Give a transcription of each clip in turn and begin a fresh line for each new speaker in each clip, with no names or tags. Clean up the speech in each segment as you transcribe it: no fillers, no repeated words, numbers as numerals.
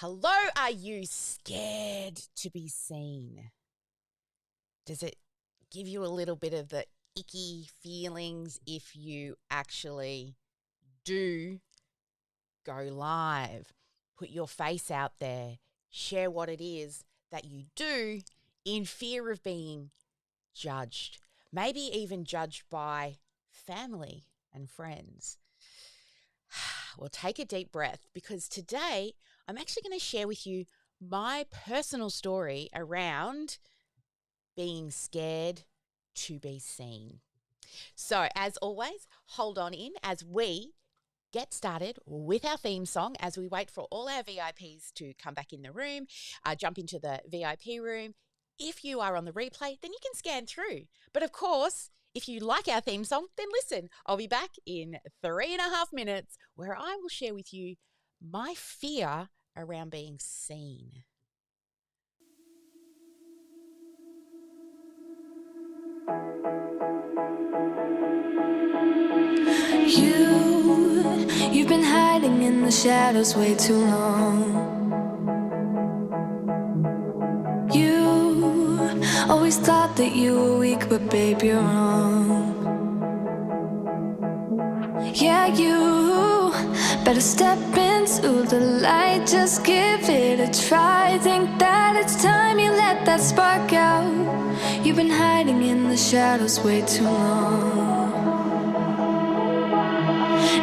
Hello, are you scared to be seen? Does it give you a little bit of the icky feelings if you actually do go live, put your face out there, share what it is that you do in fear of being judged, maybe even judged by family and friends? Well, take a deep breath because today I'm actually going to share with you my personal story around being scared to be seen. So, as always, hold on in as we get started with our theme song as we wait for all our VIPs to come back in the room, jump into the VIP room. If you are on the replay, then you can scan through. But of course, if you like our theme song, then listen. I'll be back in 3.5 minutes where I will share with you my fear around being seen.
You've been hiding in the shadows way too long. You always thought that you were weak, but babe, you're wrong. Yeah, you better step into the light, just give it a try. Think that it's time you let that spark out. You've been hiding in the shadows way too long.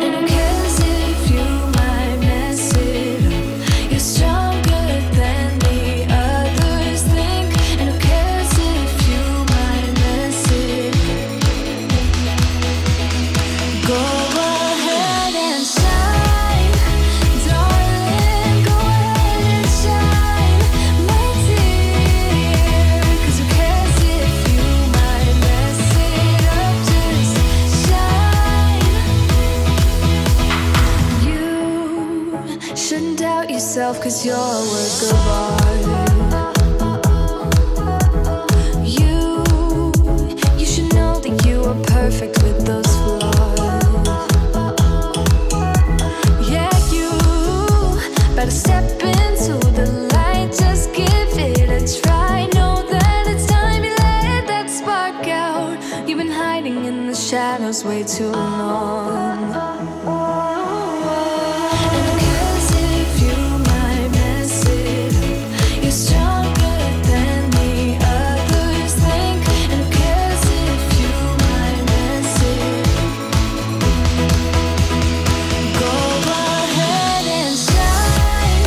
And who cares if you might mess it up? You're stronger than the others think. And who cares if you might mess it up? Go ahead and shine, darling. Go ahead and shine, my dear. 'Cause who cares if you might mess it up? Just shine. You shouldn't doubt yourself, 'cause you're a work of art. You should know that you are perfect with those flaws. Yeah, you better step into the light, just give it a try. Know that it's time you let that spark out. You've been hiding in the shadows way too long. And who cares if you might mess it up? You're stronger than the others think. And who cares if you might mess it up? Go ahead and shine,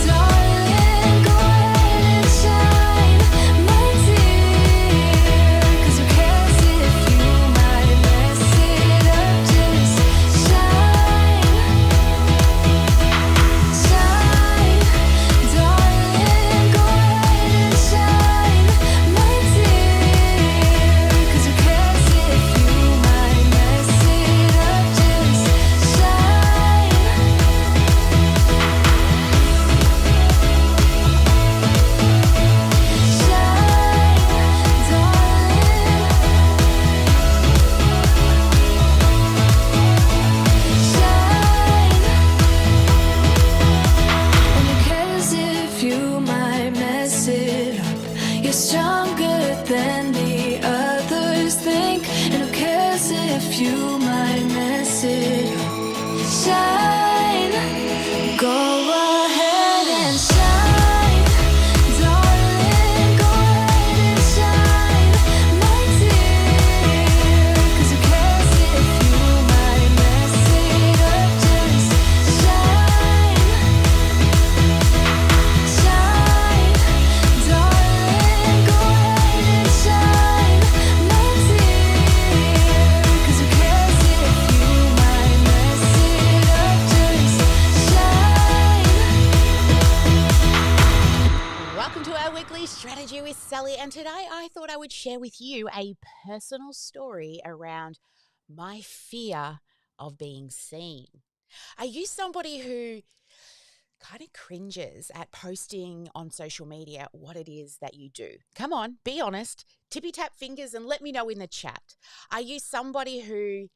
darling. Go ahead and shine, my dear. 'Cause who cares if you might mess it up? Just shine, shine, darling. Go ahead and shine, my dear. 'Cause who cares if you might mess it up? Just shine. And who cares if you might mess it up? You're stronger than the others think. And who cares if you might mess it up? Shine. Go ahead and shine, darling. Go ahead and shine, my dear. 'Cause who cares if you might mess it up? Just shine, shine, darling. Go ahead and shine, my dear. 'Cause who cares if you might mess it up? Just shine.
Welcome to our weekly strategy with Sally, and today I thought I would share with you a personal story around my fear of being seen. Are you somebody who kind of cringes at posting on social media what it is that you do? Come on, be honest, tippy tap fingers and let me know in the chat. Are you somebody who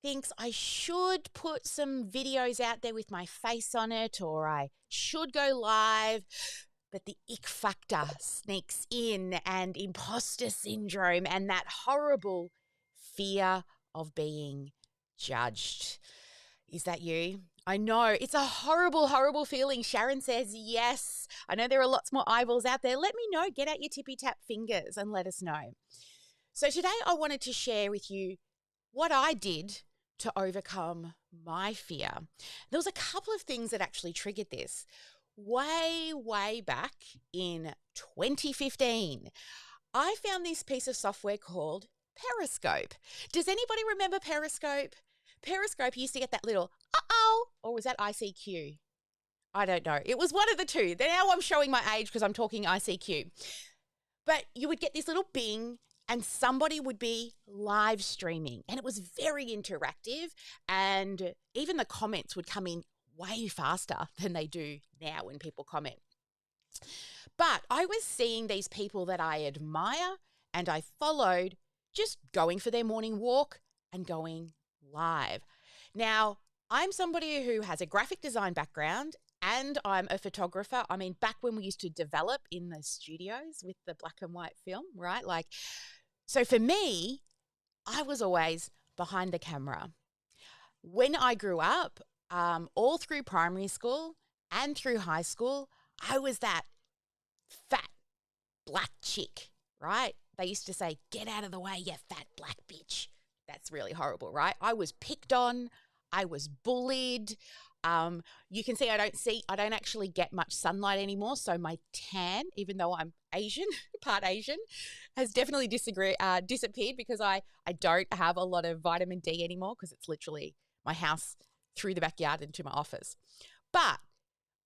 thinks I should put some videos out there with my face on it, or I should go live. But the ick factor sneaks in, and imposter syndrome, and that horrible fear of being judged. Is that you? I know it's a horrible, horrible feeling. Sharon says yes. I know there are lots more eyeballs out there. Let me know. Get out your tippy tap fingers and let us know. So today I wanted to share with you what I did to overcome my fear. There was a couple of things that actually triggered this. Way back in 2015, I found this piece of software called Periscope. Does anybody remember Periscope? Periscope used to get that little uh-oh, or was that ICQ? I don't know. It was one of the two. Now I'm showing my age because I'm talking ICQ. But you would get this little bing and somebody would be live streaming, and it was very interactive, and even the comments would come in way faster than they do now when people comment. But I was seeing these people that I admire and I followed just going for their morning walk and going live. Now, I'm somebody who has a graphic design background and I'm a photographer. I mean, back when we used to develop in the studios with the black and white film, right? So for me, I was always behind the camera. When I grew up, all through primary school and through high school, I was that fat black chick, right? They used to say, get out of the way, you fat black bitch. That's really horrible, right? I was picked on. I was bullied. You can see I don't actually get much sunlight anymore. So my tan, even though I'm Asian, part Asian, has definitely disappeared because I don't have a lot of vitamin D anymore because it's literally my house through the backyard into my office. But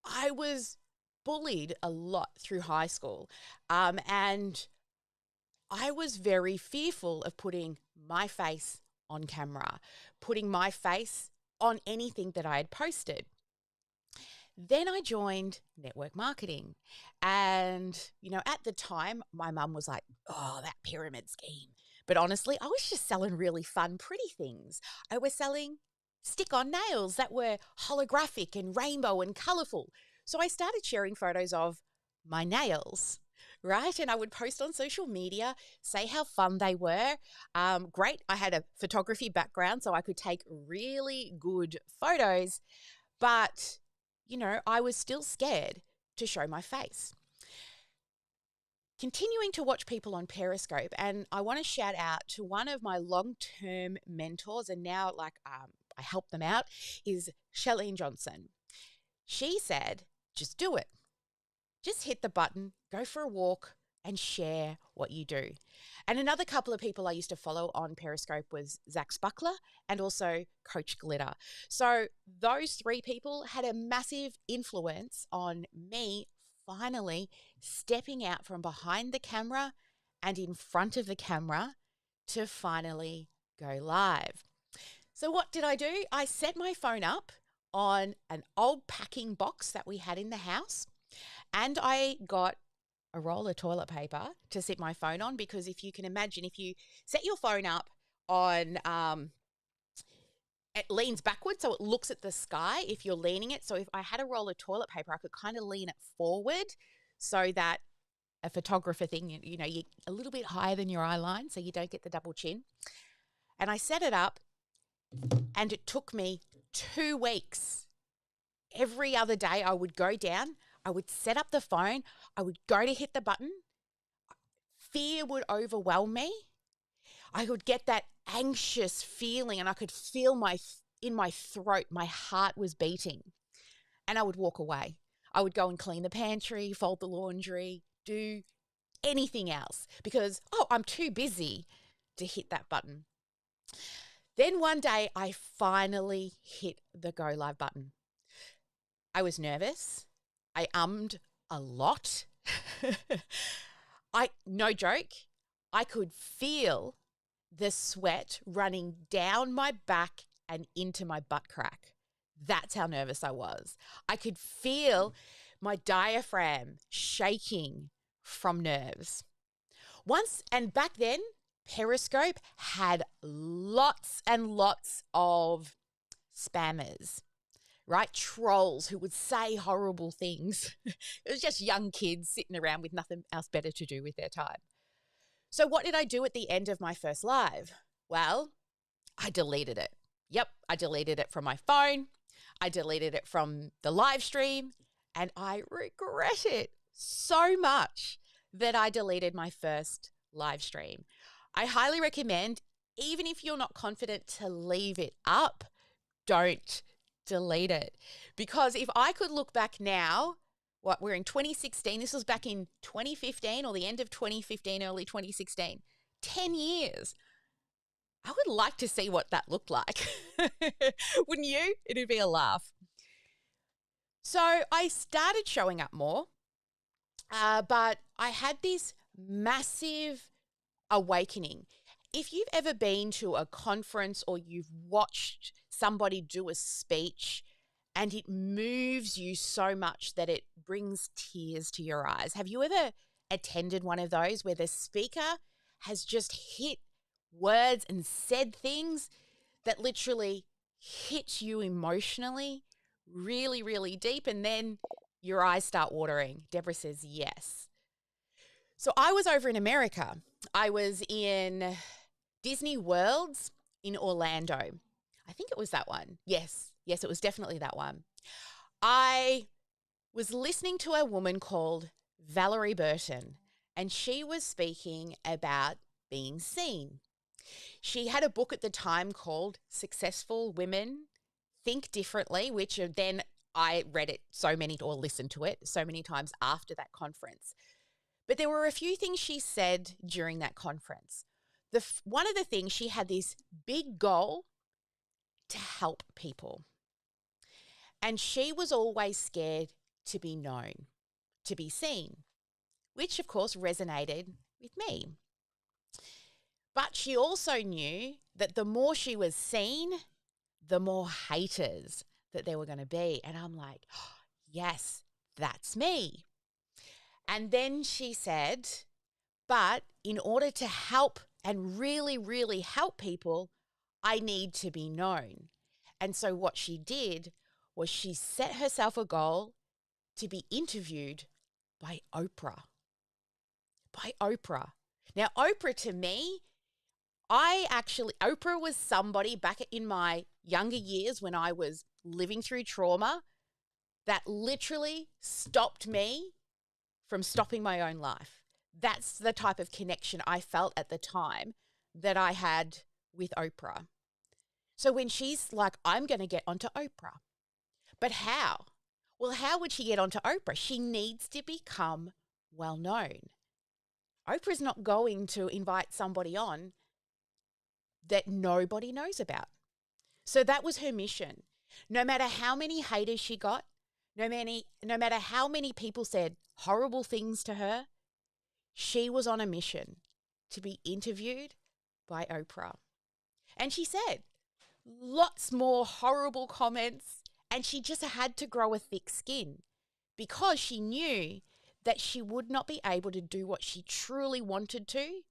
I was bullied a lot through high school. And I was very fearful of putting my face on camera, putting my face on anything that I had posted. Then I joined network marketing. And, at the time, my mum was like, oh, that pyramid scheme. But honestly, I was just selling really fun, pretty things. I was selling stick-on nails that were holographic and rainbow and colourful. So I started sharing photos of my nails, right? And I would post on social media, say how fun they were. Great. I had a photography background, so I could take really good photos. But, I was still scared to show my face. Continuing to watch people on Periscope, and I want to shout out to one of my long-term mentors, and now I help them out, is Shalene Johnson. She said, just do it. Just hit the button, go for a walk, and share what you do. And another couple of people I used to follow on Periscope was Zach Spuckler and also Coach Glitter. So those three people had a massive influence on me finally stepping out from behind the camera and in front of the camera to finally go live. So what did I do? I set my phone up on an old packing box that we had in the house, and I got a roll of toilet paper to sit my phone on, because if you can imagine, if you set your phone up on, it leans backwards so it looks at the sky if you're leaning it. So if I had a roll of toilet paper, I could kind of lean it forward so that a photographer thing, you're a little bit higher than your eye line so you don't get the double chin. And I set it up, and it took me 2 weeks. Every other day I would go down, I would set up the phone, I would go to hit the button. Fear would overwhelm me. I would get that anxious feeling and I could feel in my throat, my heart was beating. And I would walk away. I would go and clean the pantry, fold the laundry, do anything else because, I'm too busy to hit that button. Then one day I finally hit the go live button. I was nervous. I ummed a lot. No joke, I could feel the sweat running down my back and into my butt crack. That's how nervous I was. I could feel my diaphragm shaking from nerves. And back then, Periscope had lots and lots of spammers, right? Trolls who would say horrible things. It was just young kids sitting around with nothing else better to do with their time. So what did I do at the end of my first live? Well, I deleted it. Yep, I deleted it from my phone. I deleted it from the live stream, and I regret it so much that I deleted my first live stream. I highly recommend, even if you're not confident to leave it up, don't delete it. Because if I could look back now, we're in 2016, this was back in 2015 or the end of 2015, early 2016, 10 years. I would like to see what that looked like. Wouldn't you? It'd be a laugh. So I started showing up more, but I had this massive awakening. If you've ever been to a conference or you've watched somebody do a speech and it moves you so much that it brings tears to your eyes, have you ever attended one of those where the speaker has just hit words and said things that literally hit you emotionally really, really deep, and then your eyes start watering? Deborah says yes. So I was over in America. I was in Disney Worlds in Orlando. I think it was that one. Yes, it was definitely that one. I was listening to a woman called Valerie Burton, and she was speaking about being seen. She had a book at the time called Successful Women Think Differently, which then I read it or listened to it so many times after that conference. But there were a few things she said during that conference. One of the things, she had this big goal to help people. And she was always scared to be known, to be seen, which of course resonated with me. But she also knew that the more she was seen, the more haters that there were going to be. And I'm like, oh, yes, that's me. And then she said, but in order to help and really, really help people, I need to be known. And so what she did was she set herself a goal to be interviewed by Oprah. By Oprah. Now, Oprah, to me, Oprah was somebody back in my younger years when I was living through trauma that literally stopped me from stopping my own life. That's the type of connection I felt at the time that I had with Oprah. So when she's like, I'm going to get onto Oprah. But how? Well, how would she get onto Oprah? She needs to become well known. Oprah's not going to invite somebody on that nobody knows about. So that was her mission. No matter how many haters she got, no matter how many people said horrible things to her, she was on a mission to be interviewed by Oprah. And she said lots more horrible comments, and she just had to grow a thick skin because she knew that she would not be able to do what she truly wanted to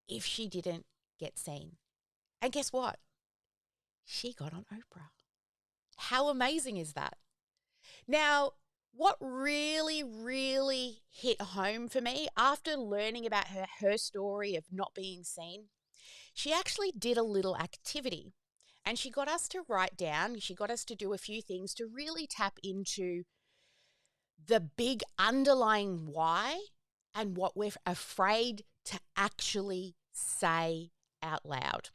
if she didn't get seen. And guess what? She got on Oprah. How amazing is that? Now, what really, really hit home for me after learning about her story of not being seen, she actually did a little activity, and she got us to write down, she got us to do a few things to really tap into the big underlying why and what we're afraid to actually say out loud.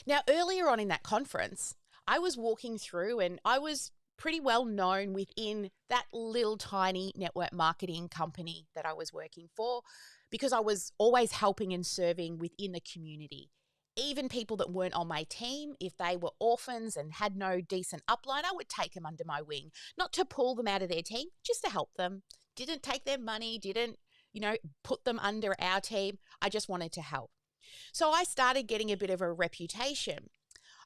Now, earlier on in that conference, I was walking through and I was pretty well known within that little tiny network marketing company that I was working for because I was always helping and serving within the community. Even people that weren't on my team, if they were orphans and had no decent upline, I would take them under my wing, not to pull them out of their team, just to help them. Didn't take their money, didn't, put them under our team. I just wanted to help. So I started getting a bit of a reputation.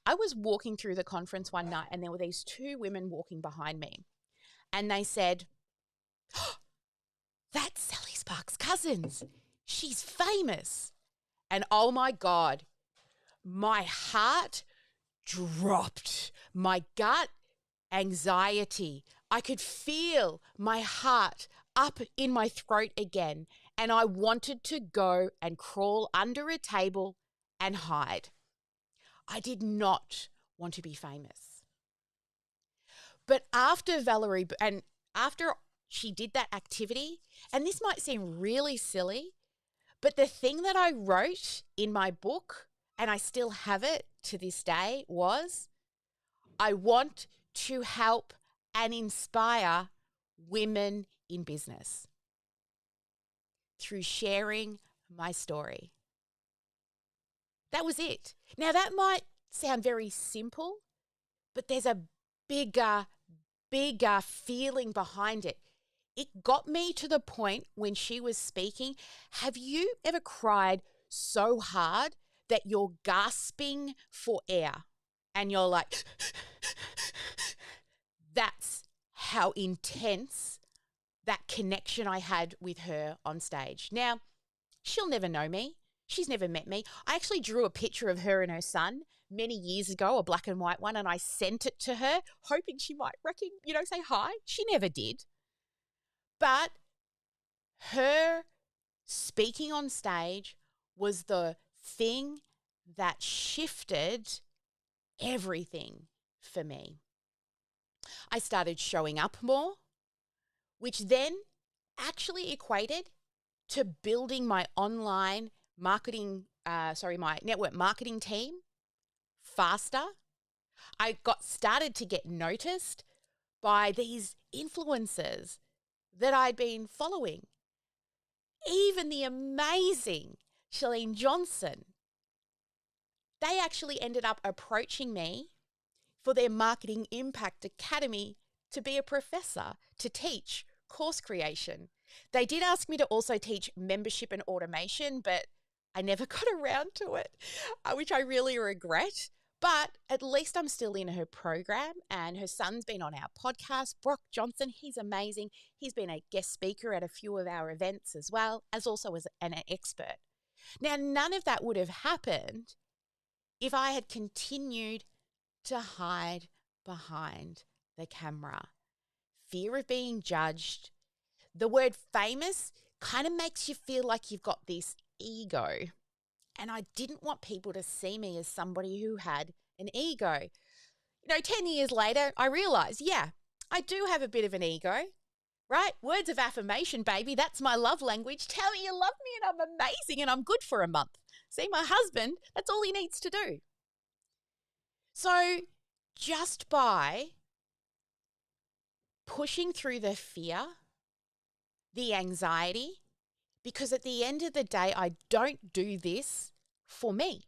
I was walking through the conference one night and there were these two women walking behind me. And they said, oh, that's Sally Sparks' Cousins. She's famous. And oh my God, my heart dropped. My gut anxiety. I could feel my heart up in my throat again. And I wanted to go and crawl under a table and hide. I did not want to be famous. But after Valerie, and after she did that activity, and this might seem really silly, but the thing that I wrote in my book, and I still have it to this day, was I want to help and inspire women in business through sharing my story. That was it. Now, that might sound very simple, but there's a bigger feeling behind it. It got me to the point when she was speaking. Have you ever cried so hard that you're gasping for air and you're like, that's how intense that connection I had with her on stage. Now, she'll never know me. She's never met me. I actually drew a picture of her and her son many years ago, a black and white one, and I sent it to her, hoping she might say hi. She never did. But her speaking on stage was the thing that shifted everything for me. I started showing up more, which then actually equated to building my online marketing, my network marketing team faster. I got started to get noticed by these influencers that I'd been following. Even the amazing Chalene Johnson, they actually ended up approaching me for their Marketing Impact Academy to be a professor, to teach course creation. They did ask me to also teach membership and automation, but I never got around to it, which I really regret. But at least I'm still in her program, and her son's been on our podcast, Brock Johnson. He's amazing. He's been a guest speaker at a few of our events as well, as an expert. Now, none of that would have happened if I had continued to hide behind the camera. Fear of being judged. The word famous kind of makes you feel like you've got this ego. And I didn't want people to see me as somebody who had an ego. 10 years later, I realized, yeah, I do have a bit of an ego, right? Words of affirmation, baby. That's my love language. Tell me you love me and I'm amazing and I'm good for a month. See, my husband, that's all he needs to do. So just by pushing through the fear, the anxiety, because at the end of the day, I don't do this for me.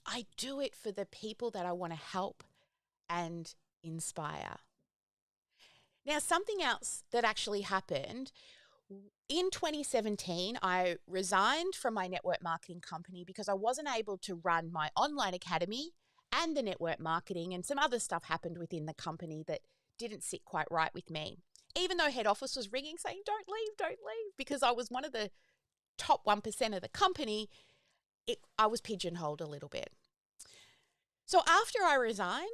I do it for the people that I want to help and inspire. Now, something else that actually happened, in 2017, I resigned from my network marketing company because I wasn't able to run my online academy and the network marketing, and some other stuff happened within the company that didn't sit quite right with me. Even though head office was ringing saying, don't leave, because I was one of the top 1% of the company, I was pigeonholed a little bit. So after I resigned,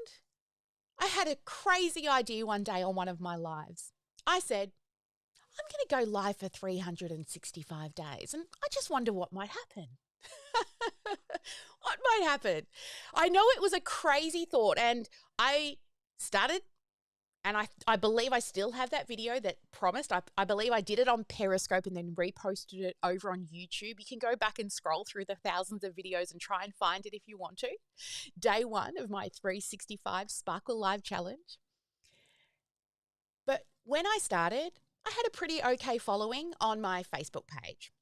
I had a crazy idea one day on one of my lives. I said, I'm going to go live for 365 days, and I just wonder what might happen. What might happen? I know it was a crazy thought, and I started. And I believe I still have that video that promised. I believe I did it on Periscope and then reposted it over on YouTube. You can go back and scroll through the thousands of videos and try and find it if you want to. Day 1 of my 365 Sparkle Live Challenge. But when I started, I had a pretty okay following on my Facebook page.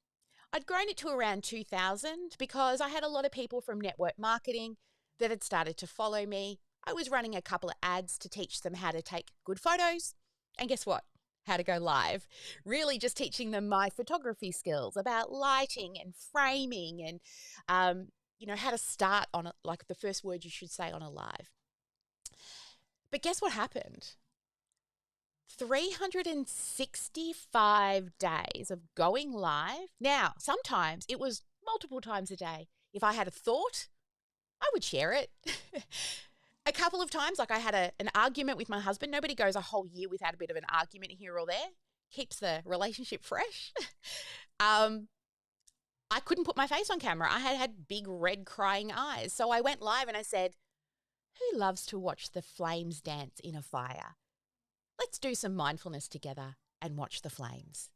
I'd grown it to around 2,000 because I had a lot of people from network marketing that had started to follow me. I was running a couple of ads to teach them how to take good photos. And guess what? How to go live. Really just teaching them my photography skills about lighting and framing and, how to start on like the first word you should say on a live. But guess what happened? 365 days of going live. Now, sometimes it was multiple times a day. If I had a thought, I would share it. A couple of times, like I had an argument with my husband. Nobody goes a whole year without a bit of an argument here or there. Keeps the relationship fresh. I couldn't put my face on camera. I had big red crying eyes. So I went live and I said, who loves to watch the flames dance in a fire? Let's do some mindfulness together and watch the flames.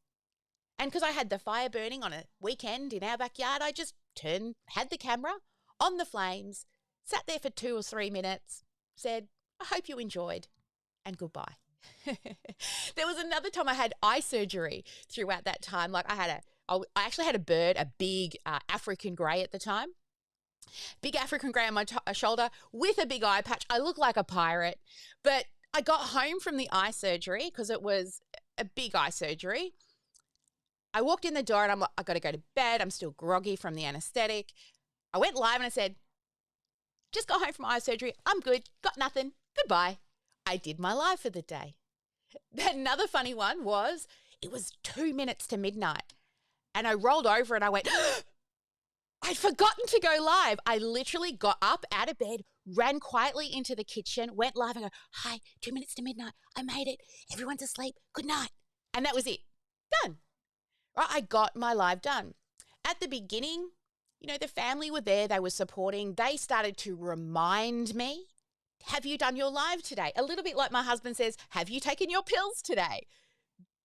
And because I had the fire burning on a weekend in our backyard, I just had the camera on the flames, sat there for 2 or 3 minutes, said, I hope you enjoyed, and goodbye. There was another time I had eye surgery throughout that time. Like I actually had a bird, a big African grey at the time. Big African grey on my shoulder with a big eye patch. I look like a pirate. But I got home from the eye surgery because it was a big eye surgery. I walked in the door and I'm like, I got to go to bed. I'm still groggy from the anesthetic. I went live and I said, just got home from eye surgery. I'm good. Got nothing. Goodbye. I did my live for the day. Another funny one was, it was 2 minutes to midnight. And I rolled over and I went, I'd forgotten to go live. I literally got up out of bed, ran quietly into the kitchen, went live and go, hi, 2 minutes to midnight. I made it. Everyone's asleep. Good night. And that was it. Done. Right? I got my live done. At the beginning, the family were there. They were supporting. They started to remind me, have you done your live today? A little bit like my husband says, have you taken your pills today?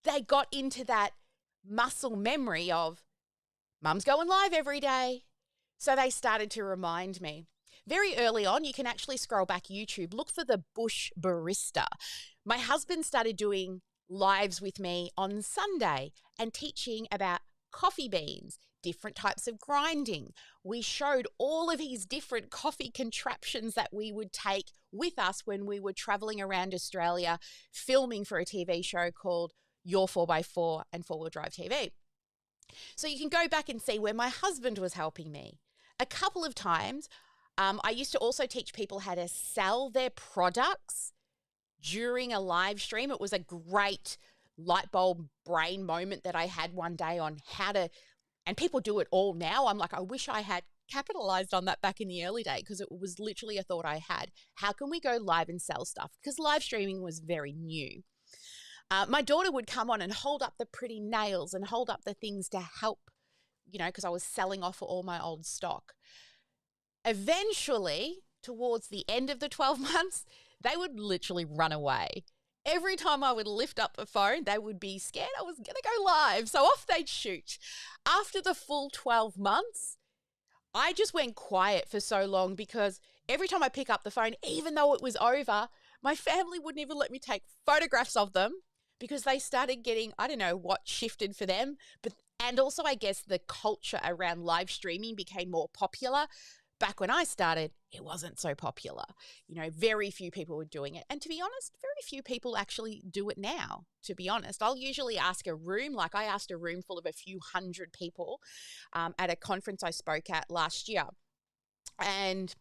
They got into that muscle memory of, Mum's going live every day. So they started to remind me. Very early on, you can actually scroll back YouTube, look for the Bush Barista. My husband started doing lives with me on Sunday and teaching about coffee beans, different types of grinding. We showed all of his different coffee contraptions that we would take with us when we were traveling around Australia, filming for a TV show called Your 4x4 and 4-Wheel Drive TV. So you can go back and see where my husband was helping me. A couple of times, I used to also teach people how to sell their products during a live stream. It was a great light bulb brain moment that I had one day on how to, and people do it all now. I'm like, I wish I had capitalized on that back in the early day because it was literally a thought I had. How can we go live and sell stuff? Because live streaming was very new. My daughter would come on and hold up the pretty nails and hold up the things to help, because I was selling off all my old stock. Eventually, towards the end of the 12 months, they would literally run away. Every time I would lift up the phone, they would be scared I was going to go live. So off they'd shoot. After the full 12 months, I just went quiet for so long because every time I pick up the phone, even though it was over, my family wouldn't even let me take photographs of them because they started getting, I don't know what shifted for them, and also I guess the culture around live streaming became more popular. Back when I started, it wasn't so popular. Very few people were doing it. And to be honest, very few people actually do it now, to be honest. I'll usually ask a room, like I asked a room full of a few hundred people at a conference I spoke at last year. And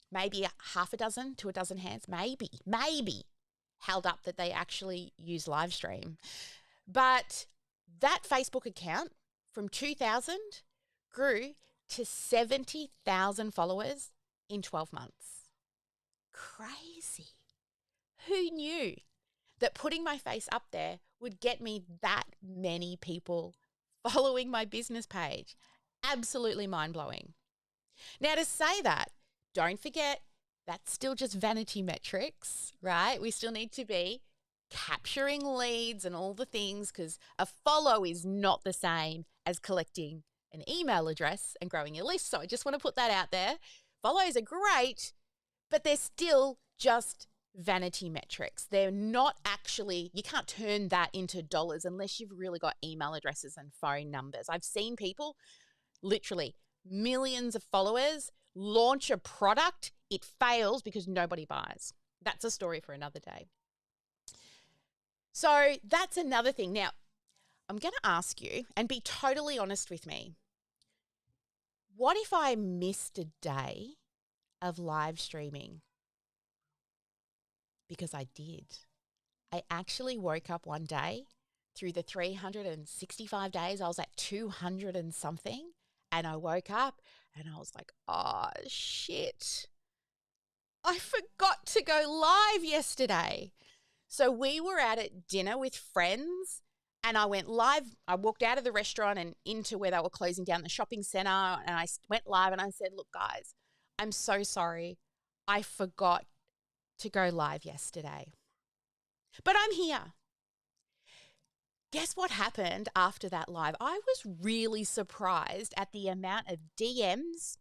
maybe half a dozen to a dozen hands, maybe held up that they actually use live stream. But that Facebook account from 2000 grew to 70,000 followers in 12 months. Crazy. Who knew that putting my face up there would get me that many people following my business page? Absolutely mind-blowing. Now, to say that, don't forget, that's still just vanity metrics, right? We still need to be capturing leads and all the things because a follow is not the same as collecting an email address and growing your list. So I just want to put that out there. Follows are great, but they're still just vanity metrics. They're not actually, you can't turn that into dollars unless you've really got email addresses and phone numbers. I've seen people, literally millions of followers, launch a product, it fails because nobody buys. That's a story for another day. So that's another thing. Now, I'm going to ask you, and be totally honest with me, what if I missed a day of live streaming? Because I did. I actually woke up one day through the 365 days, I was at 200 and something, And I woke up and I was like, oh, shit. I forgot to go live yesterday. So we were out at dinner with friends and I went live. I walked out of the restaurant and into where they were closing down the shopping centre, and I went live and I said, look, guys, I'm so sorry. I forgot to go live yesterday. But I'm here. Guess what happened after that live? I was really surprised at the amount of DMs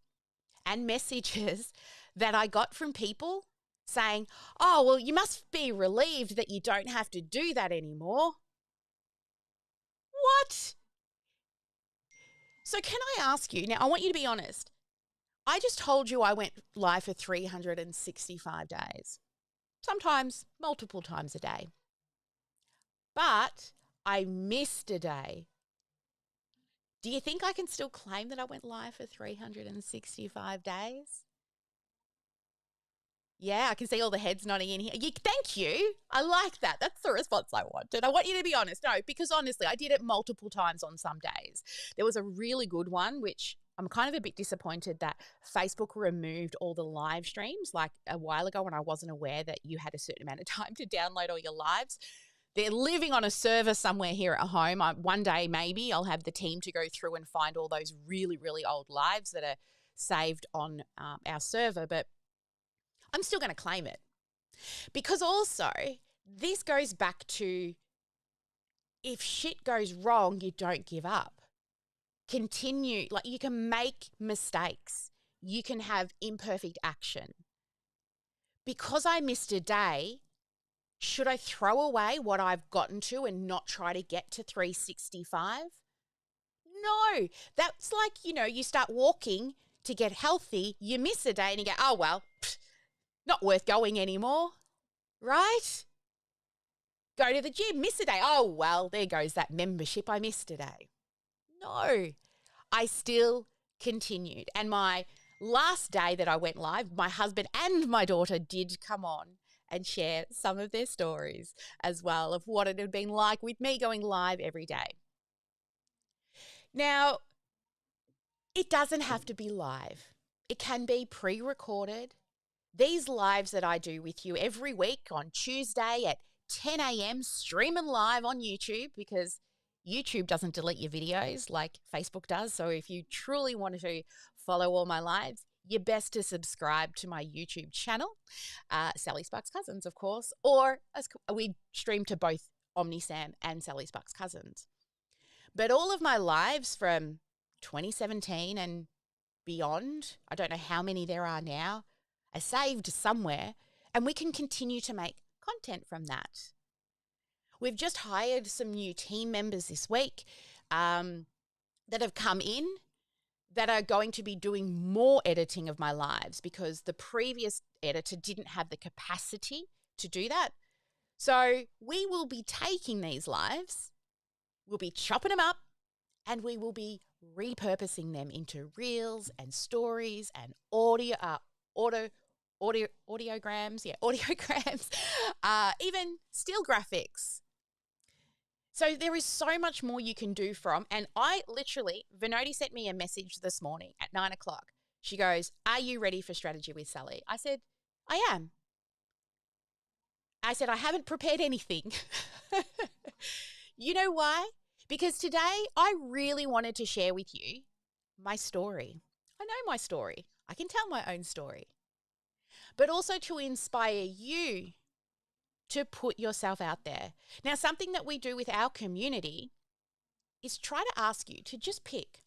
and messages that I got from people saying, oh, well, you must be relieved that you don't have to do that anymore. What? So can I ask you, now I want you to be honest. I just told you I went live for 365 days, sometimes multiple times a day. But I missed a day. Do you think I can still claim that I went live for 365 days? Yeah, I can see all the heads nodding in here. Thank you. I like that. That's the response I wanted. I want you to be honest. No, because honestly, I did it multiple times on some days. There was a really good one, which I'm kind of a bit disappointed that Facebook removed all the live streams like a while ago when I wasn't aware that you had a certain amount of time to download all your lives. They're living on a server somewhere here at home. One day, maybe I'll have the team to go through and find all those really, really old lives that are saved on our server. But I'm still going to claim it because also this goes back to if shit goes wrong, you don't give up. Continue. Like you can make mistakes. You can have imperfect action. Because I missed a day, should I throw away what I've gotten to and not try to get to 365? No, that's like, you start walking to get healthy, you miss a day and you go, oh, well, not worth going anymore, right? Go to the gym, miss a day. Oh, well, there goes that membership I missed today. No, I still continued. And my last day that I went live, my husband and my daughter did come on and share some of their stories as well of what it had been like with me going live every day. Now, it doesn't have to be live. It can be pre-recorded. These lives that I do with you every week on Tuesday at 10 a.m. streaming live on YouTube because YouTube doesn't delete your videos like Facebook does. So if you truly want to follow all my lives, you're best to subscribe to my YouTube channel, Sally Sparks Cousins, of course, or we stream to both OmniSam and Sally Sparks Cousins. But all of my lives from 2017 and beyond, I don't know how many there are now, are saved somewhere, and we can continue to make content from that. We've just hired some new team members this week that have come in that are going to be doing more editing of my lives because the previous editor didn't have the capacity to do that. So we will be taking these lives, we'll be chopping them up, and we will be repurposing them into reels and stories and audiograms, even still graphics. So there is so much more you can do from, and Vinodi sent me a message this morning at 9 o'clock. She goes, are you ready for Strategy with Sally? I said, I am. I said, I haven't prepared anything. You know why? Because today I really wanted to share with you my story. I know my story. I can tell my own story. But also to inspire you to put yourself out there. Now, something that we do with our community is try to ask you to just pick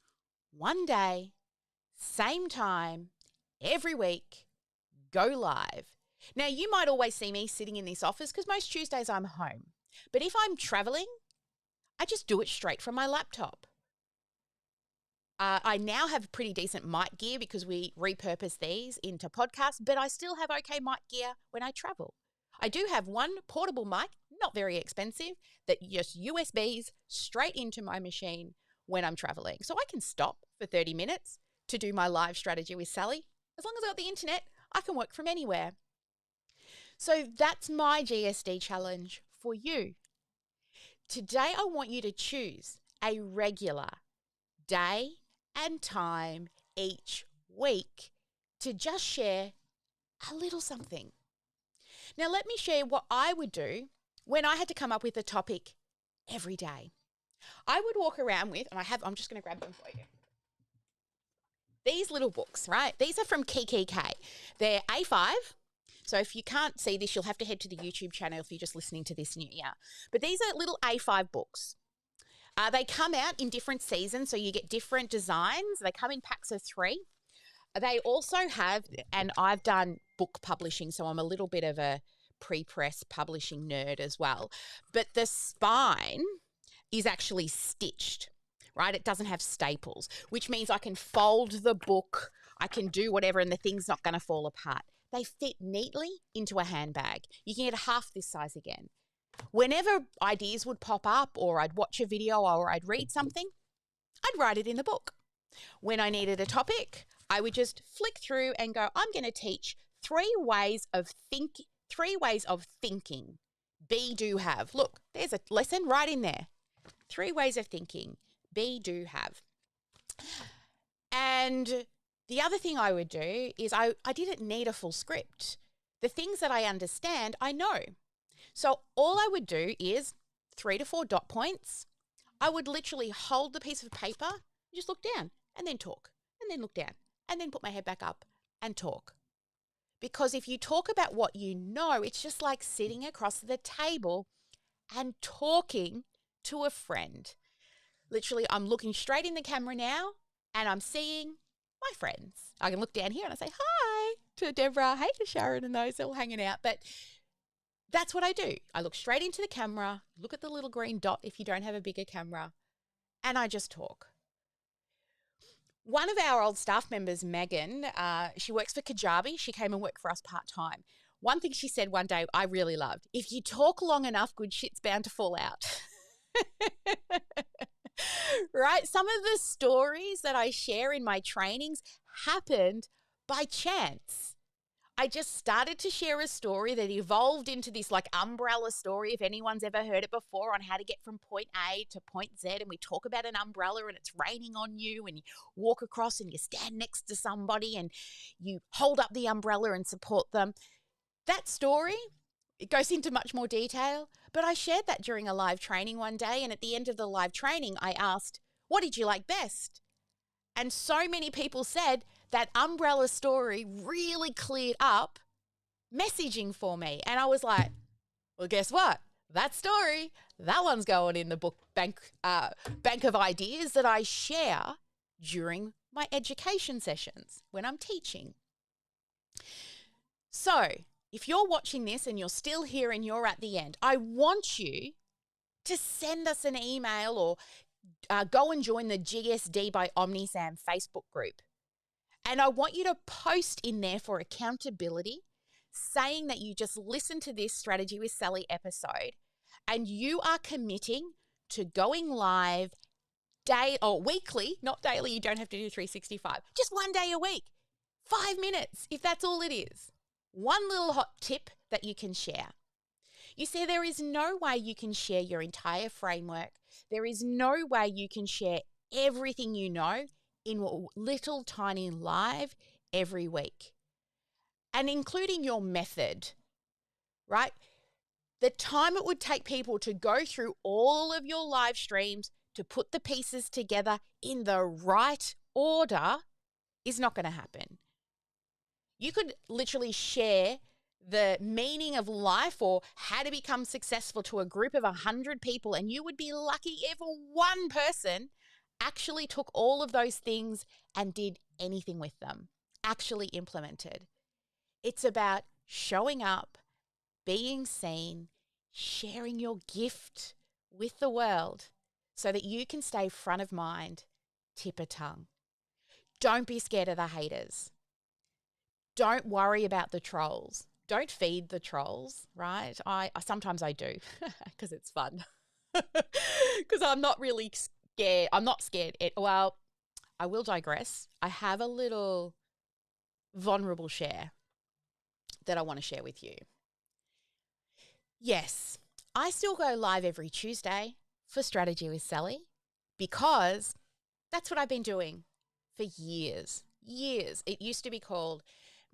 one day, same time, every week, go live. Now, you might always see me sitting in this office because most Tuesdays I'm home. But if I'm traveling, I just do it straight from my laptop. I now have pretty decent mic gear because we repurpose these into podcasts, but I still have okay mic gear when I travel. I do have one portable mic, not very expensive, that just USBs straight into my machine when I'm traveling. So I can stop for 30 minutes to do my live Strategy with Sally. As long as I've got the internet, I can work from anywhere. So that's my GSD challenge for you. Today, I want you to choose a regular day and time each week to just share a little something. Now, let me share what I would do when I had to come up with a topic every day. I would walk around with, and I'm just going to grab them for you. These little books, right? These are from Kiki K. They're A5. So if you can't see this, you'll have to head to the YouTube channel if you're just listening to this new year. But these are little A5 books. They come out in different seasons, so you get different designs. They come in packs of 3. They also have, and I've done book publishing, so I'm a little bit of a pre-press publishing nerd as well. But the spine is actually stitched, right? It doesn't have staples, which means I can fold the book, I can do whatever, and the thing's not going to fall apart. They fit neatly into a handbag. You can get half this size again. Whenever ideas would pop up, or I'd watch a video, or I'd read something, I'd write it in the book. When I needed a topic, I would just flick through and go, I'm going to teach 3 ways of thinking. Be, do, have. Look, there's a lesson right in there. 3 ways of thinking. Be, do, have. And the other thing I would do is I didn't need a full script. The things that I understand, I know. So all I would do is 3 to 4 dot points. I would literally hold the piece of paper, just look down, and then talk, and then look down, and then put my head back up and talk. Because if you talk about what you know, it's just like sitting across the table and talking to a friend. Literally, I'm looking straight in the camera now, and I'm seeing my friends. I can look down here and I say hi to Deborah, hey to Sharon, and those all hanging out. But that's what I do. I look straight into the camera, look at the little green dot if you don't have a bigger camera, and I just talk. One of our old staff members, Megan, she works for Kajabi. She came and worked for us part-time. One thing she said one day I really loved, if you talk long enough, good shit's bound to fall out. Right? Some of the stories that I share in my trainings happened by chance. I just started to share a story that evolved into this like umbrella story, if anyone's ever heard it before, on how to get from point A to point Z. And we talk about an umbrella and it's raining on you, and you walk across and you stand next to somebody and you hold up the umbrella and support them. That story, it goes into much more detail, but I shared that during a live training one day. And at the end of the live training, I asked, what did you like best? And so many people said that umbrella story really cleared up messaging for me. And I was like, well, guess what? That story, that one's going in the book bank of ideas that I share during my education sessions when I'm teaching. So if you're watching this and you're still here and you're at the end, I want you to send us an email or go and join the GSD by OmniSam Facebook group. And I want you to post in there for accountability, saying that you just listened to this Strategy with Sally episode and you are committing to going live weekly, not daily. You don't have to do 365, just one day a week, 5 minutes, if that's all it is. One little hot tip that you can share. You see, there is no way you can share your entire framework. There is no way you can share everything you know in a little tiny live every week. And including your method, right? The time it would take people to go through all of your live streams to put the pieces together in the right order is not going to happen. You could literally share the meaning of life or how to become successful to a group of 100 people, and you would be lucky if one person actually took all of those things and did anything with them, actually implemented. It's about showing up, being seen, sharing your gift with the world so that you can stay front of mind, tip of tongue. Don't be scared of the haters. Don't worry about the trolls. Don't feed the trolls, right? Sometimes I do because it's fun. Because I'm not really scared. I'm not scared. Well, I will digress. I have a little vulnerable share that I want to share with you. Yes, I still go live every Tuesday for Strategy with Sally because that's what I've been doing for years. Years. It used to be called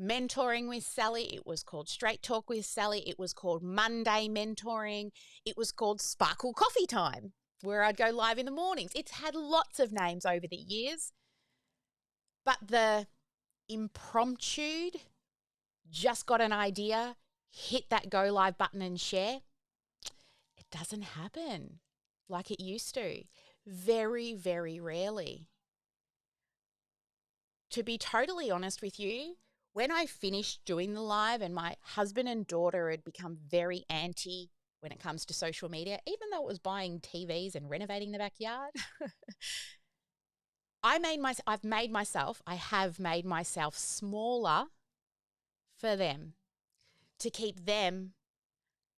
Mentoring with Sally. It was called Straight Talk with Sally. It was called Monday Mentoring. It was called Sparkle Coffee Time, where I'd go live in the mornings. It's had lots of names over the years, but the impromptu, just got an idea, hit that go live button and share, it doesn't happen like it used to. Very, very rarely. To be totally honest with you, when I finished doing the live and my husband and daughter had become very anti when it comes to social media, even though it was buying TVs and renovating the backyard, I have made myself smaller for them to keep them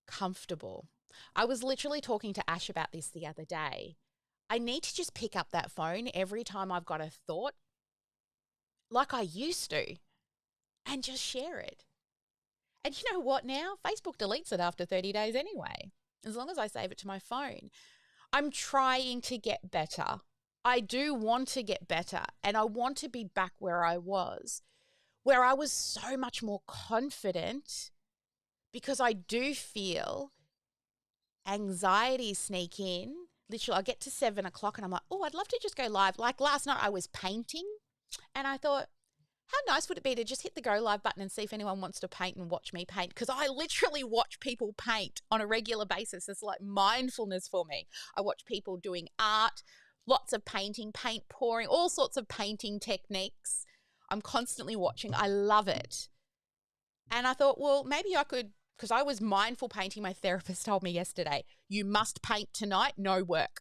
comfortable. I was literally talking to Ash about this the other day. I need to just pick up that phone every time I've got a thought, like I used to, and just share it. And you know what now? Facebook deletes it after 30 days anyway, as long as I save it to my phone. I'm trying to get better. I do want to get better, and I want to be back where I was so much more confident, because I do feel anxiety sneak in. Literally, I get to 7 o'clock and I'm like, oh, I'd love to just go live. Like last night I was painting and I thought, how nice would it be to just hit the go live button and see if anyone wants to paint and watch me paint? Because I literally watch people paint on a regular basis. It's like mindfulness for me. I watch people doing art, lots of painting, paint pouring, all sorts of painting techniques. I'm constantly watching. I love it. And I thought, well, maybe I could, because I was mindful painting. My therapist told me yesterday, you must paint tonight, no work.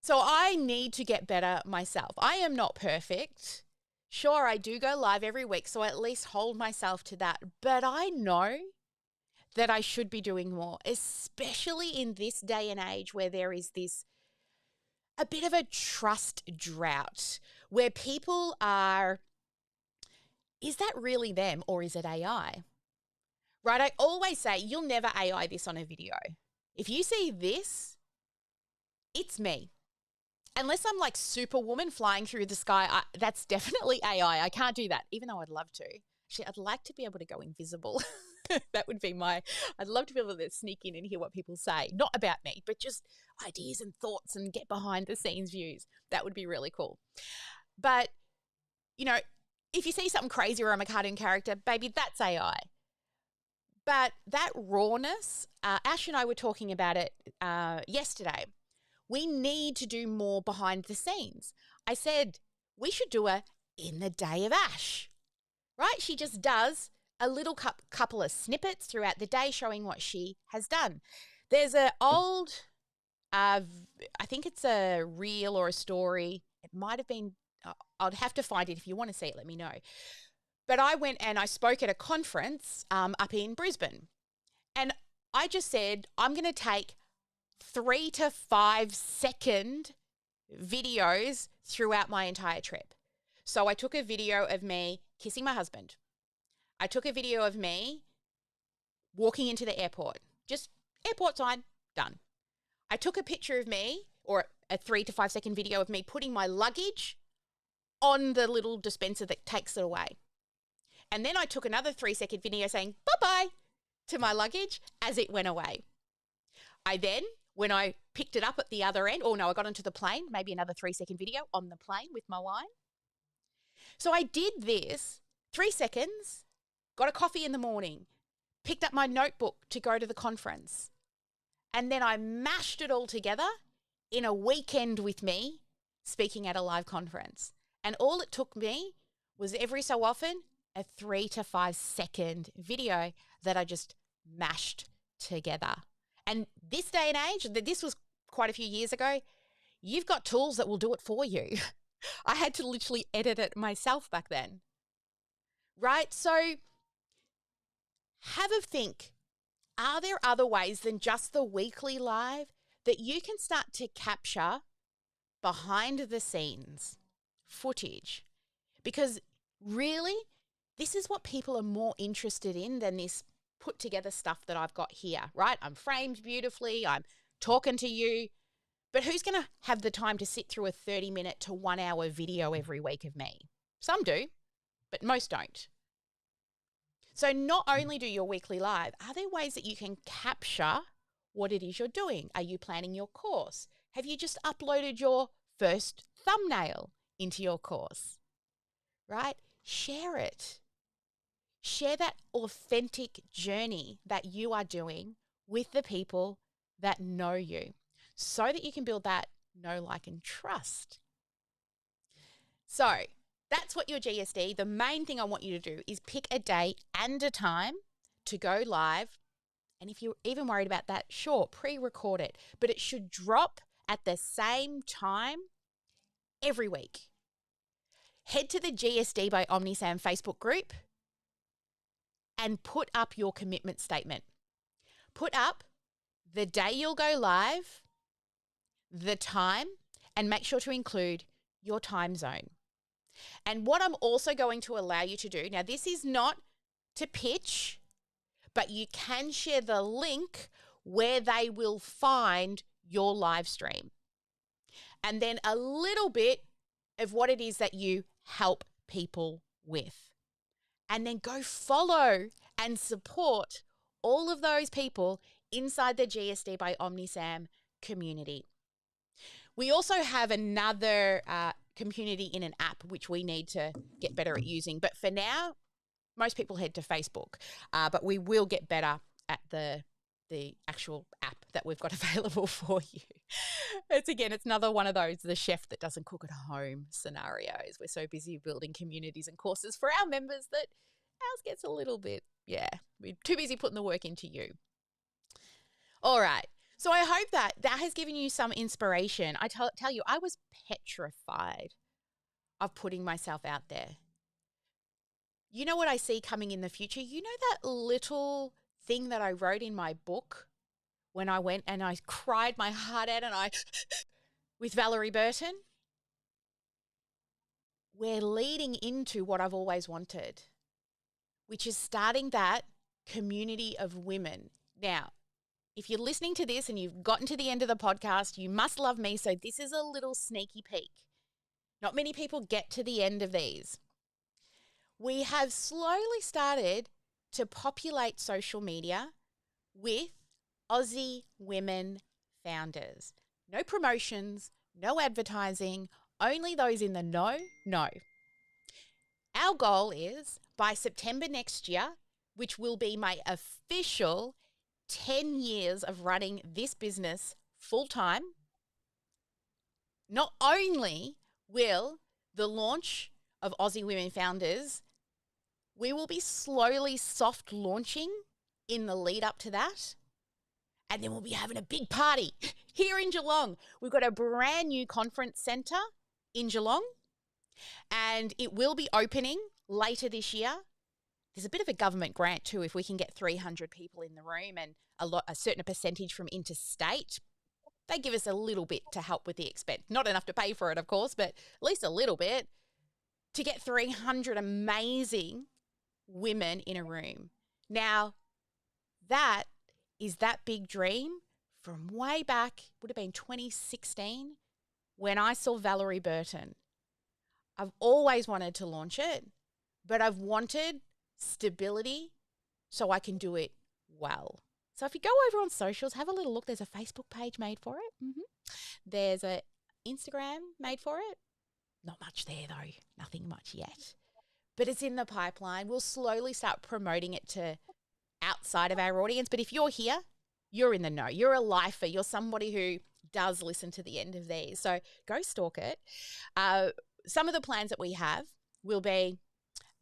So I need to get better myself. I am not perfect. Sure, I do go live every week, so I at least hold myself to that. But I know that I should be doing more, especially in this day and age where there is a bit of a trust drought, where people are, is that really them or is it AI? Right? I always say, you'll never AI this on a video. If you see this, it's me. Unless I'm like Superwoman flying through the sky, that's definitely AI. I can't do that, even though I'd love to. Actually, I'd like to be able to go invisible. That would be I'd love to be able to sneak in and hear what people say. Not about me, but just ideas and thoughts and get behind the scenes views. That would be really cool. But, you know, if you see something crazy where I'm a cartoon character, baby, that's AI. But that rawness, Ash and I were talking about it yesterday. We need to do more behind the scenes. I said we should do a in the day of Ash, right? She just does a little couple of snippets throughout the day showing what she has done. There's an old, I think it's a reel or a story. It might have been, I'd have to find it. If you want to see it, let me know. But I went and I spoke at a conference up in Brisbane. And I just said, I'm going to take 3 to 5 second videos throughout my entire trip. So I took a video of me kissing my husband. I took a video of me walking into the airport. Just airport sign, done. I took a picture of me, or a 3 to 5 second video of me putting my luggage on the little dispenser that takes it away. And then I took another 3-second video saying bye-bye to my luggage as it went away. I then, when I picked it up at the other end, I got onto the plane, maybe another 3-second video on the plane with my wine. So I did this 3 seconds, got a coffee in the morning, picked up my notebook to go to the conference, and then I mashed it all together in a weekend with me speaking at a live conference. And all it took me was every so often a 3 to 5 second video that I just mashed together. And this day and age, this was quite a few years ago, you've got tools that will do it for you. I had to literally edit it myself back then. Right? So have a think. Are there other ways than just the weekly live that you can start to capture behind the scenes footage? Because really, this is what people are more interested in than this put together stuff that I've got here, right? I'm framed beautifully. I'm talking to you. But who's going to have the time to sit through a 30-minute to 1 hour video every week of me? Some do, but most don't. So not only do your weekly live, are there ways that you can capture what it is you're doing? Are you planning your course? Have you just uploaded your first thumbnail into your course? Right? Share it. Share that authentic journey that you are doing with the people that know you so that you can build that know, like, and trust. So that's what your GSD, the main thing I want you to do is pick a day and a time to go live. And if you're even worried about that, sure, pre-record it, but it should drop at the same time every week. Head to the GSD by OmniSam Facebook group and put up your commitment statement. Put up the day you'll go live, the time, and make sure to include your time zone. And what I'm also going to allow you to do, now this is not to pitch, but you can share the link where they will find your live stream. And then a little bit of what it is that you help people with. And then go follow and support all of those people inside the GSD by OmniSam community. We also have another community in an app, which we need to get better at using. But for now, most people head to Facebook. But we will get better at the actual app that we've got available for you. It's another one of those, the chef that doesn't cook at home scenarios. We're so busy building communities and courses for our members that ours gets a little bit, we're too busy putting the work into you. All right. So I hope that has given you some inspiration. I tell you, I was petrified of putting myself out there. You know what I see coming in the future? You know that little thing that I wrote in my book when I went and I cried my heart out with Valerie Burton? We're leading into what I've always wanted, which is starting that community of women. Now, if you're listening to this and you've gotten to the end of the podcast, you must love me. So this is a little sneaky peek. Not many people get to the end of these. We have slowly started to populate social media with Aussie women founders. No promotions, no advertising, only those in the know. Our goal is by September next year, which will be my official 10 years of running this business full time, not only will the launch of Aussie Women Founders, we will be slowly soft launching in the lead up to that. And then we'll be having a big party here in Geelong. We've got a brand new conference centre in Geelong, and it will be opening later this year. There's a bit of a government grant too. If we can get 300 people in the room and a certain percentage from interstate, they give us a little bit to help with the expense. Not enough to pay for it, of course, but at least a little bit to get 300 amazing women in a room. Now, that is that big dream from way back, would have been 2016, when I saw Valerie Burton. I've always wanted to launch it, but I've wanted stability so I can do it well. So if you go over on socials, have a little look. There's a Facebook page made for it. There's an Instagram made for it. Not much there though, nothing much yet. But it's in the pipeline. We'll slowly start promoting it to outside of our audience. But if you're here, you're in the know. You're a lifer. You're somebody who does listen to the end of these. So go stalk it. Some of the plans that we have will be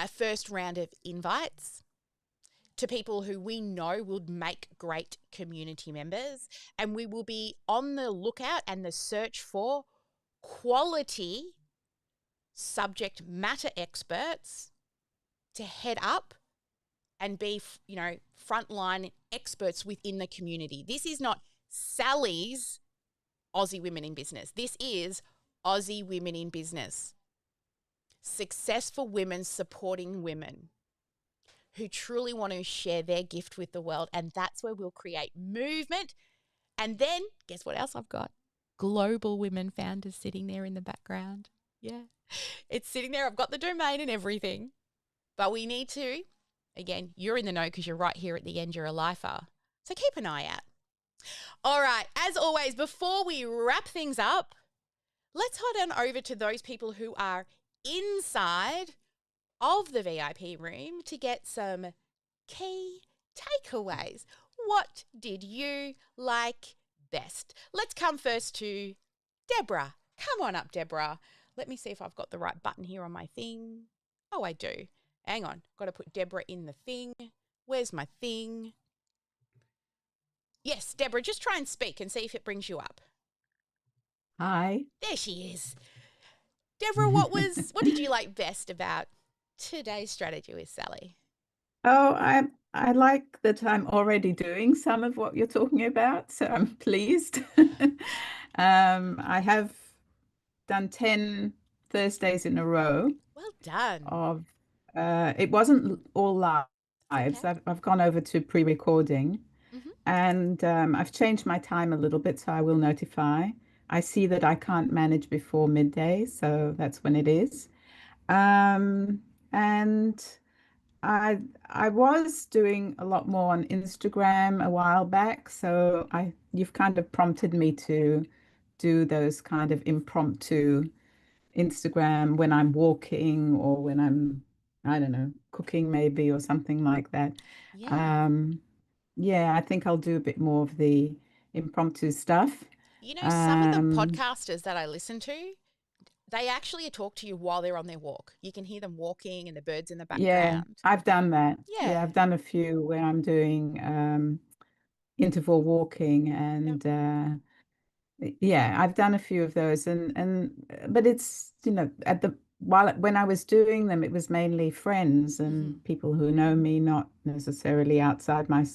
a first round of invites to people who we know would make great community members. And we will be on the lookout and the search for quality subject matter experts to head up and be, frontline experts within the community. This is not Sally's Aussie Women in Business. This is Aussie Women in Business. Successful women supporting women who truly want to share their gift with the world. And that's where we'll create movement. And then guess what else I've got? Global Women Founders sitting there in the background. Yeah, it's sitting there. I've got the domain and everything, but we need to, again, you're in the know because you're right here at the end. You're a lifer. So keep an eye out. All right, as always, before we wrap things up, let's head on over to those people who are inside of the VIP room to get some key takeaways. What did you like best? Let's come first to Deborah. Come on up, Deborah. Let me see if I've got the right button here on my thing. Oh, I do. Hang on. Got to put Deborah in the thing. Where's my thing? Yes, Deborah, just try and speak and see if it brings you up.
Hi.
There she is. Deborah, what did you like best about today's strategy with Sally?
Oh, I like that I'm already doing some of what you're talking about, so I'm pleased. I have done 10 Thursdays in a row
Well done.
of it wasn't all lives.
Okay.
I've gone over to pre-recording,
Mhm.
and I've changed my time a little bit, so I will notify. I see that I can't manage before midday, so that's when it is. And I was doing a lot more on Instagram a while back, so you've kind of prompted me to do those kind of impromptu Instagram when I'm walking or when I'm, I don't know, cooking maybe or something like that.
Yeah.
Yeah, I think I'll do a bit more of the impromptu stuff.
You know, some of the
Um,
podcasters that I listen to, they actually talk to you while they're on their walk. You can hear them walking and the birds in the
yeah,
background.
I've done that.
Yeah.
Yeah, I've done a few where I'm doing interval walking
Yep.
and yeah, I've done a few of those and but it's at the while when I was doing them it was mainly friends
Mhm.
and people who know me, not necessarily outside my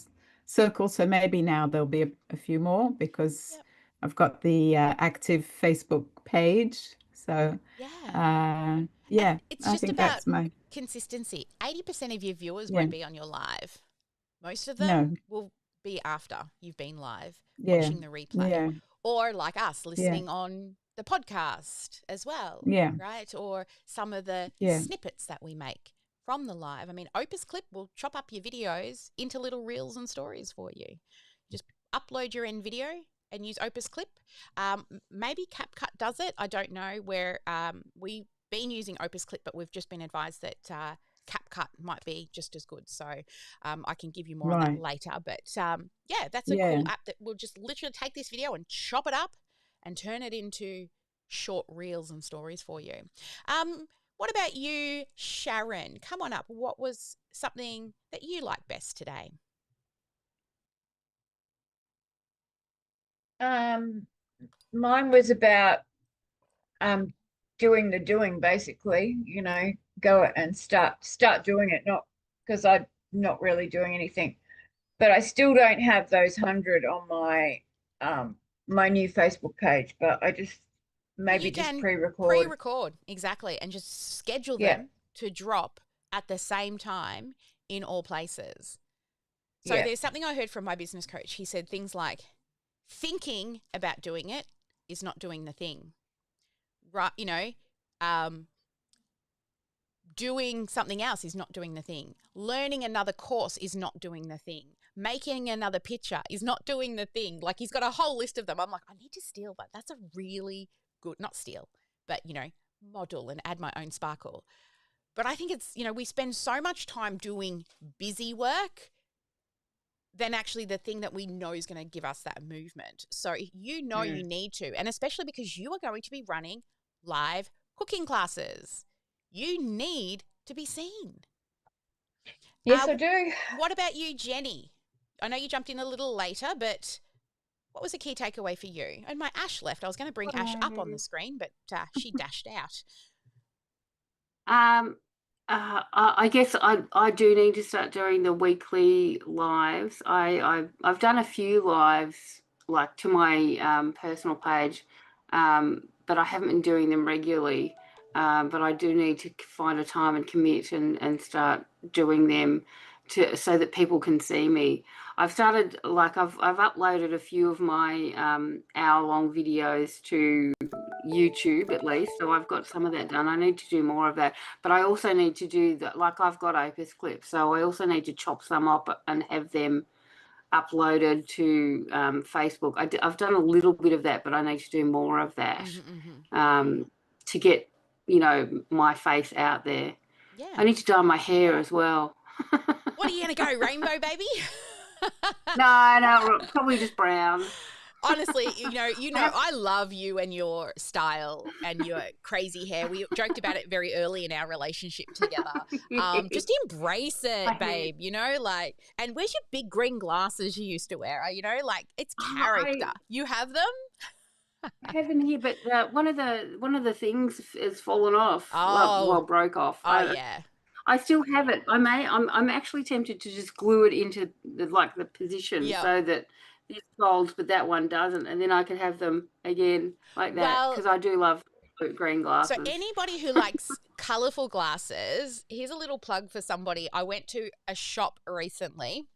circle. So maybe now there'll be a few more because
Yep.
I've got the active Facebook page. So
Yeah. And
yeah,
it's
I
just
think
about
that's my
consistency. 80% of your viewers
yeah,
won't be on your live. Most of them
no,
will be after you've been live,
yeah,
watching the replay,
yeah,
or like us,
yeah,
listening on the podcast as well,
yeah,
right? Or some of the
yeah,
snippets that we make from the live. I mean, Opus Clip will chop up your videos into little reels and stories for you. Just upload your end video and use Opus Clip. Maybe CapCut does it. I don't know. Where we've been using Opus Clip, but we've just been advised that CapCut might be just as good. So I can give you more on that
right,
later. But yeah, that's a
yeah.
cool app that will just literally take this video and chop it up and turn it into short reels and stories for you. What about you, Sharon? Come on up. What was something that you liked best today?
Um, Mine was about um doing the doing basically, go and start doing it, not because I'm not really doing anything. But I still don't have those 100 on my new Facebook page, but I just
But
maybe
you
just
can
pre-record.
pre-record, exactly, and just schedule
Yeah,
them to drop at the same time in all places. So
yeah,
there's something I heard from my business coach. He said things like thinking about doing it is not doing the thing. Right, um, doing something else is not doing the thing. Learning another course is not doing the thing. Making another picture is not doing the thing. Like he's got a whole list of them. I'm like, I need to steal that. That's a really good, not steal, but, model and add my own sparkle. But I think it's, we spend so much time doing busy work than actually the thing that we know is going to give us that movement. So you
mm,
need to, and especially because you are going to be running live cooking classes, you need to be seen.
yes, I do.
What about you, Jenny? I know you jumped in a little later, but what was a key takeaway for you? And my Ash left. I was going to bring Ash up on the screen, but she dashed out.
Um, I guess I do need to start doing the weekly lives. I've done a few lives like to my personal page, but I haven't been doing them regularly. But I do need to find a time and commit and start doing them so that people can see me. I've started, like, I've uploaded a few of my hour-long videos to YouTube at least, so I've got some of that done. I need to do more of that, but I also need to do that. Like, I've got Opus clips, so I also need to chop some up and have them uploaded to Facebook. I've done a little bit of that, but I need to do more of that to get, you know, my face out there.
Yeah.
I need to dye my hair as well.
What are you going to go, rainbow, baby?
No, probably just brown.
Honestly, you know, I love you and your style and your crazy hair. We joked about it very early in our relationship together. Just embrace it, babe, you know, like, and where's your big green glasses you used to wear? You know, like, it's character. You have them?
I have them here, but one of the things has fallen off. Well, broke off.
Yeah.
I still have it. I'm actually tempted to just glue it into the position so that this folds, but that one doesn't, and then I can have them again like that, because I do love green glasses.
So anybody who likes colourful glasses, here's a little plug for somebody. I went to a shop recently,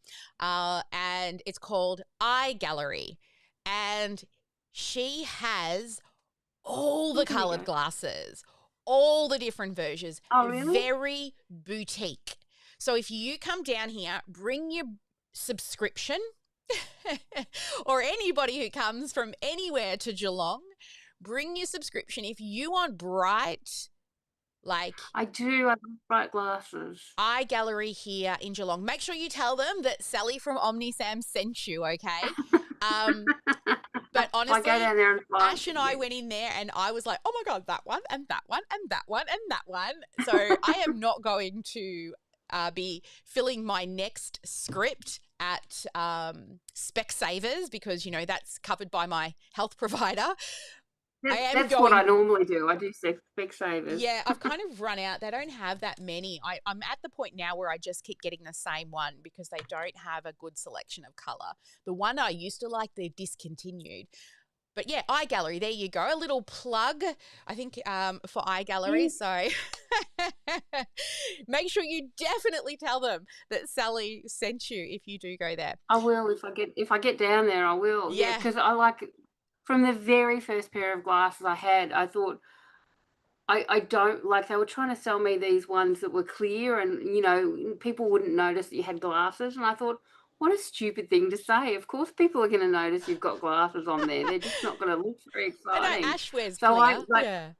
and it's called Eye Gallery, and she has all the coloured glasses, all the different versions.
Oh, really?
Very boutique. So if you come down here, bring your subscription or anybody who comes from anywhere to Geelong, bring your subscription. If you want bright, like...
I do. I love bright glasses.
Eye Gallery here in Geelong. Make sure you tell them that Sally from OmniSam sent you, okay? But honestly,
I go down there and
Ash and I went in there and I was like, oh my God, that one and that one and that one and that one. So I am not going to be filling my next script at Specsavers, because, you know, that's covered by my health provider.
That's what I normally do. I do Specsavers.
Yeah, I've kind of run out. They don't have that many. I'm at the point now where I just keep getting the same one because they don't have a good selection of colour. The one I used to like, they're discontinued. But yeah, Eye Gallery, there you go. A little plug, I think, for Eye Gallery. So make sure you definitely tell them that Sally sent you if you do go there.
I will if I get down there. I will. Yeah, because I like it. From the very first pair of glasses I had, I thought I don't like, they were trying to sell me these ones that were clear and, you know, people wouldn't notice that you had glasses. And I thought, what a stupid thing to say. Of course people are going to notice you've got glasses on there. They're just not going to look very exciting.
I know, Ash wears clear.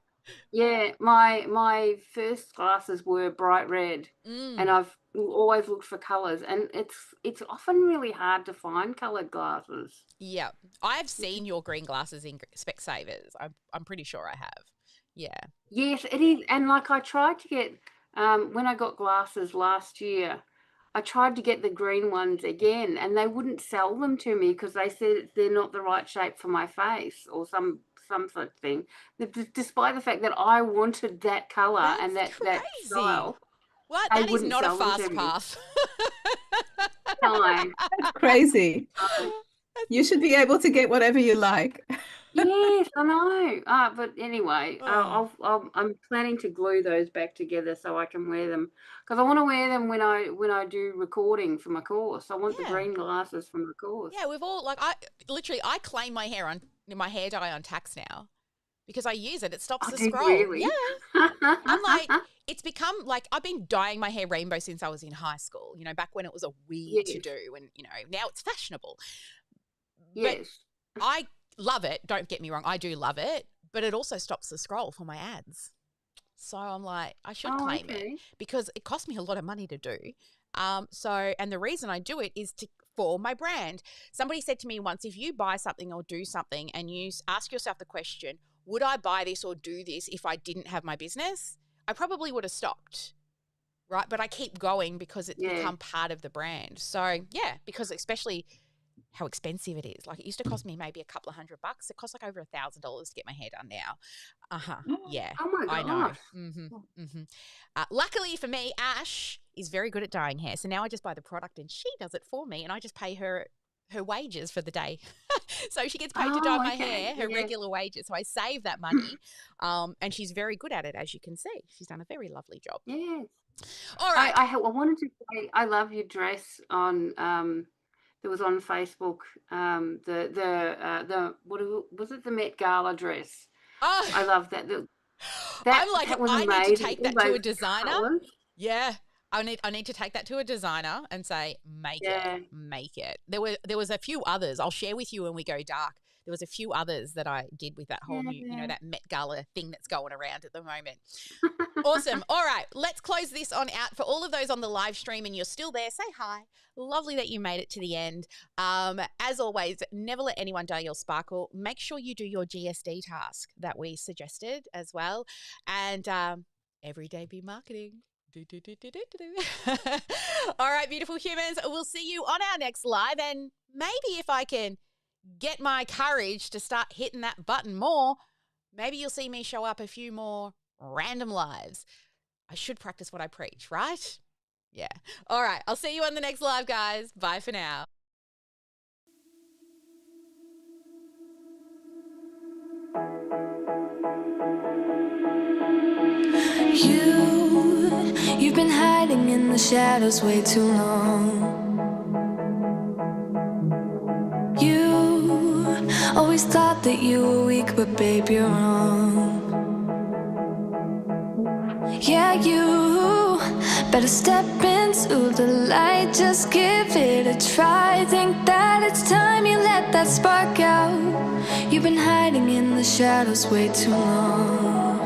Yeah, my first glasses were bright red, and I've always looked for colours, and it's often really hard to find coloured glasses.
Yeah, I've seen your green glasses in Specsavers. I'm pretty sure I have. Yeah.
Yes, it is. And like, I tried to get when I got glasses last year, I tried to get the green ones again, and they wouldn't sell them to me because they said they're not the right shape for my face or some such thing, despite the fact that I wanted that colour and that style.
What? That is not a fast path.
No.
That's crazy. You should be able to get whatever you like.
Yes, I know. But anyway, I'm planning to glue those back together so I can wear them, because I want to wear them when I do recording for my course. I want the green glasses from the course.
Yeah, we've all, like, I claim my hair dye on Tax now because I use it. It stops the scroll.
Really?
Yeah. I'm like, it's become like, I've been dyeing my hair rainbow since I was in high school, you know, back when it was a weird to do, and, you know, now it's fashionable.
Yes.
But I love it. Don't get me wrong. I do love it, but it also stops the scroll for my ads. So I'm like, I should claim it because it costs me a lot of money to do. And the reason I do it is for my brand. Somebody said to me once, if you buy something or do something and you ask yourself the question, would I buy this or do this if I didn't have my business? I probably would have stopped, right? But I keep going because it's become part of the brand. So yeah, because especially how expensive it is. Like, it used to cost me maybe a couple of $100. It costs like over $1,000 to get my hair done now. Yeah.
Oh my gosh.
I know. Luckily for me, Ash is very good at dyeing hair. So now I just buy the product and she does it for me, and I just pay her wages for the day. So she gets paid to dye my hair, her regular wages. So I save that money. And she's very good at it, as you can see. She's done a very lovely job.
Yes.
All right.
I wanted to say I love your dress on that was on Facebook. The was it the Met Gala dress? I
Oh,
love that.
I'm like,
That was
I need to
amazing.
take
All
that to a
those
designer.
colours.
Yeah. I need to take that to a designer and say,
Yeah.
make it. There was a few others. I'll share with you when we go dark. There was a few others that I did with that whole new,
Yeah.
that Met Gala thing that's going around at the moment. Awesome. All right, let's close this on out. For all of those on the live stream and you're still there, say hi. Lovely that you made it to the end. As always, never let anyone dull your sparkle. Make sure you do your GSD task that we suggested as well. And everyday be marketing. All right, beautiful humans. We'll see you on our next live. And maybe if I can get my courage to start hitting that button more, maybe you'll see me show up a few more random lives. I should practice what I preach, right? Yeah. All right. I'll see you on the next live, guys. Bye for now.
You've been hiding in the shadows way too long. You always thought that you were weak, but babe, you're wrong. Yeah, you better step into the light, just give it a try. Think that it's time you let that spark out. You've been hiding in the shadows way too long.